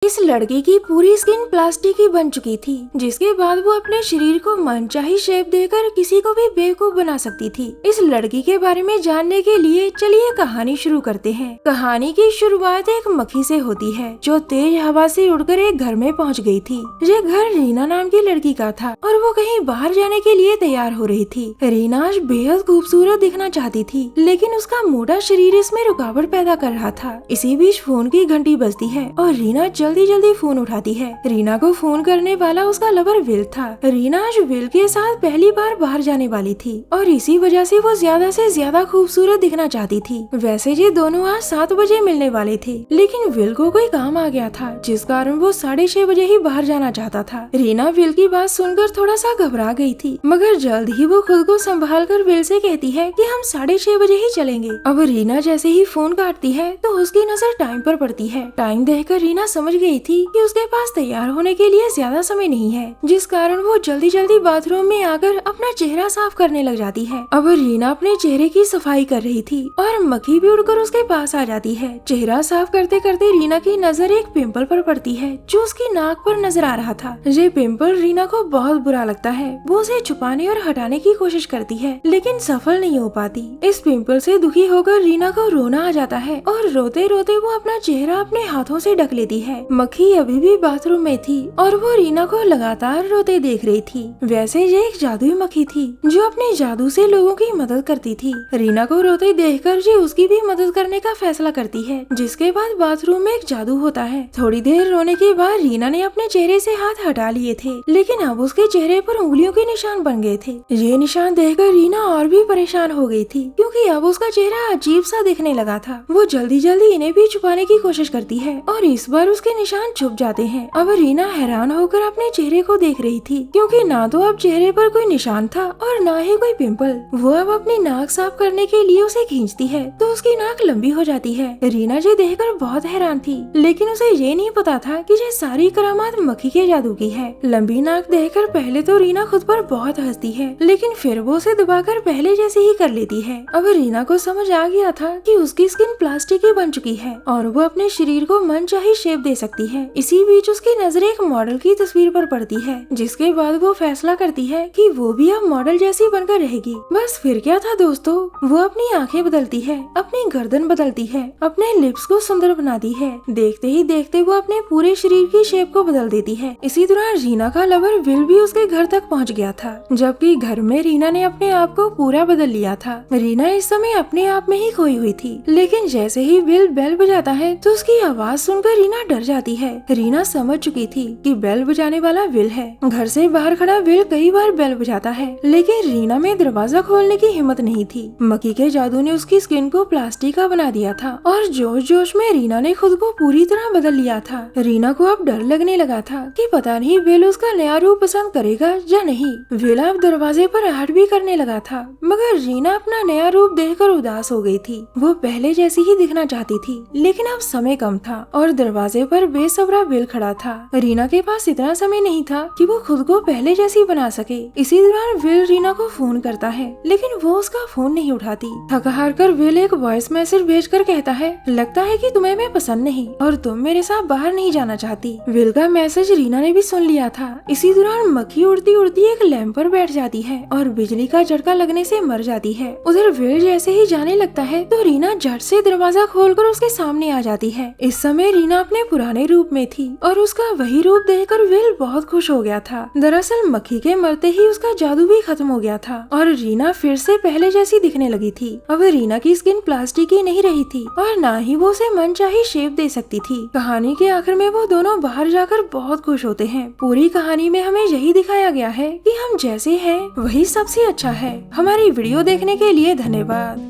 इस लड़की की पूरी स्किन प्लास्टिक की बन चुकी थी, जिसके बाद वो अपने शरीर को मनचाही शेप देकर किसी को भी बेवकूफ बना सकती थी। इस लड़की के बारे में जानने के लिए चलिए कहानी शुरू करते हैं। कहानी की शुरुआत एक मक्खी से होती है, जो तेज हवा से उड़कर एक घर में पहुंच गई थी। ये घर रीना नाम की लड़की का था और वो कहीं बाहर जाने के लिए तैयार हो रही थी। रीना आज बेहद खूबसूरत दिखना चाहती थी, लेकिन उसका मोटा शरीर इसमें रुकावट पैदा कर रहा था। इसी बीच फोन की घंटी बजती है और रीना जल्दी जल्दी फोन उठाती है। रीना को फोन करने वाला उसका लवर विल था। रीना आज विल के साथ पहली बार बाहर जाने वाली थी और इसी वजह से वो ज्यादा से ज्यादा खूबसूरत दिखना चाहती थी। वैसे ये दोनों आज 7 बजे मिलने वाले थे, लेकिन विल को कोई काम आ गया था, जिस कारण वो 6:30 बजे ही बाहर जाना चाहता था। रीना विल की बात सुनकर थोड़ा सा घबरा गई थी, मगर जल्द ही वो खुद को संभाल कर विल से कहती है कि हम 6:30 बजे ही चलेंगे। अब रीना जैसे ही फोन काटती है तो उसकी नजर टाइम पर पड़ती है। टाइम देखकर रीना समझ गई थी कि उसके पास तैयार होने के लिए ज्यादा समय नहीं है, जिस कारण वो जल्दी जल्दी बाथरूम में आकर अपना चेहरा साफ करने लग जाती है। अब रीना अपने चेहरे की सफाई कर रही थी और मक्खी भी उड़कर उसके पास आ जाती है। चेहरा साफ करते करते रीना की नजर एक पिंपल पर पड़ती है, जो उसकी नाक पर नजर आ रहा था। ये पिंपल रीना को बहुत बुरा लगता है। वो उसे छुपाने और हटाने की कोशिश करती है, लेकिन सफल नहीं हो पाती। इस पिंपल से दुखी होकर रीना को रोना आ जाता है और रोते रोते वो अपना चेहरा अपने हाथों से ढक लेती है। मक्खी अभी भी बाथरूम में थी और वो रीना को लगातार रोते देख रही थी। वैसे ये एक जादुई मक्खी थी, जो अपने जादू से लोगों की मदद करती थी। रीना को रोते देखकर ये उसकी भी मदद करने का फैसला करती है, जिसके बाद बाथरूम में एक जादू होता है। थोड़ी देर रोने के बाद रीना ने अपने चेहरे से हाथ हटा लिए थे, लेकिन अब उसके चेहरे पर उंगलियों के निशान बन गए थे। ये निशान देखकर रीना और भी परेशान हो गई थी, क्योंकि अब उसका चेहरा अजीब सा दिखने लगा था। वो जल्दी जल्दी इन्हें भी छुपाने की कोशिश करती है और इस बार उसके निशान छुप जाते हैं। अब रीना हैरान होकर अपने चेहरे को देख रही थी, क्योंकि ना तो अब चेहरे पर कोई निशान था और ना ही कोई पिंपल। वो अब अपनी नाक साफ करने के लिए उसे खींचती है तो उसकी नाक लंबी हो जाती है। रीना ये देखकर बहुत हैरान थी, लेकिन उसे ये नहीं पता था कि ये सारी करामात मक्खी के जादू की है। लंबी नाक देखकर पहले तो रीना खुद पर बहुत हंसती है, लेकिन फिर वो उसे दबाकर पहले जैसे ही कर लेती है। अब रीना को समझ आ गया था कि उसकी स्किन प्लास्टिक की बन चुकी है और वो अपने शरीर को मनचाही शेप दे सकती है। इसी बीच उसकी नजर एक मॉडल की तस्वीर पर पड़ती है, जिसके बाद वो फैसला करती है कि वो भी अब मॉडल जैसी बनकर रहेगी। बस फिर क्या था दोस्तों, वो अपनी आंखें बदलती है, अपनी गर्दन बदलती है, अपने लिप्स को सुंदर बनाती है। देखते ही देखते वो अपने पूरे शरीर की शेप को बदल देती है। इसी दौरान रीना का लवर विल भी उसके घर तक पहुंच गया था, जबकि घर में रीना ने अपने आप को पूरा बदल लिया था। रीना इस समय अपने आप में ही खोई हुई थी, लेकिन जैसे ही विल बेल बजाता है तो उसकी आवाज सुनकर रीना डर जाती है। रीना समझ चुकी थी कि बेल बजाने वाला विल है। घर से बाहर खड़ा विल कई बार बेल बजाता है, लेकिन रीना में दरवाजा खोलने की हिम्मत नहीं थी। मक्खी के जादू ने उसकी स्किन को प्लास्टिक का बना दिया था और जोश जोश में रीना ने खुद को पूरी तरह बदल लिया था। रीना को अब डर लगने लगा था कि पता नहीं विल उसका नया रूप पसंद करेगा या नहीं। विल अब दरवाजे पर आहट भी करने लगा था, मगर रीना अपना नया रूप देखकर उदास हो गई थी। वो पहले जैसी ही दिखना चाहती थी, लेकिन अब समय कम था और दरवाजे पर बेसब्रा विल खड़ा था। रीना के पास इतना समय नहीं था कि वो खुद को पहले जैसी बना सके। इसी दौरान विल रीना को फोन करता है, लेकिन वो उसका फोन नहीं उठाती। थक हार कर विल एक वॉइस मैसेज भेजकर कहता है, लगता है कि तुम्हें मैं पसंद नहीं और तुम मेरे साथ बाहर नहीं जाना चाहती। विल का मैसेज रीना ने भी सुन लिया था। इसी दौरान मक्खी उड़ती उड़ती एक लैंप पर बैठ जाती है और बिजली का झटका लगने से मर जाती है। उधर विल जैसे ही जाने लगता है तो रीना झट से दरवाजा खोलकर उसके सामने आ जाती है। इस समय रीना अपने पुराने रूप में थी और उसका वही रूप देखकर विल बहुत खुश हो गया था। दरअसल मक्खी के मरते ही उसका जादू भी खत्म हो गया था और रीना फिर से पहले जैसी दिखने लगी थी। अब रीना की स्किन प्लास्टिक की नहीं रही थी और ना ही वो उसे मनचाही शेप दे सकती थी। कहानी के आखिर में वो दोनों बाहर जाकर बहुत खुश होते हैं। पूरी कहानी में हमें यही दिखाया गया है कि हम जैसे हैं वही सबसे अच्छा है। हमारी वीडियो देखने के लिए धन्यवाद।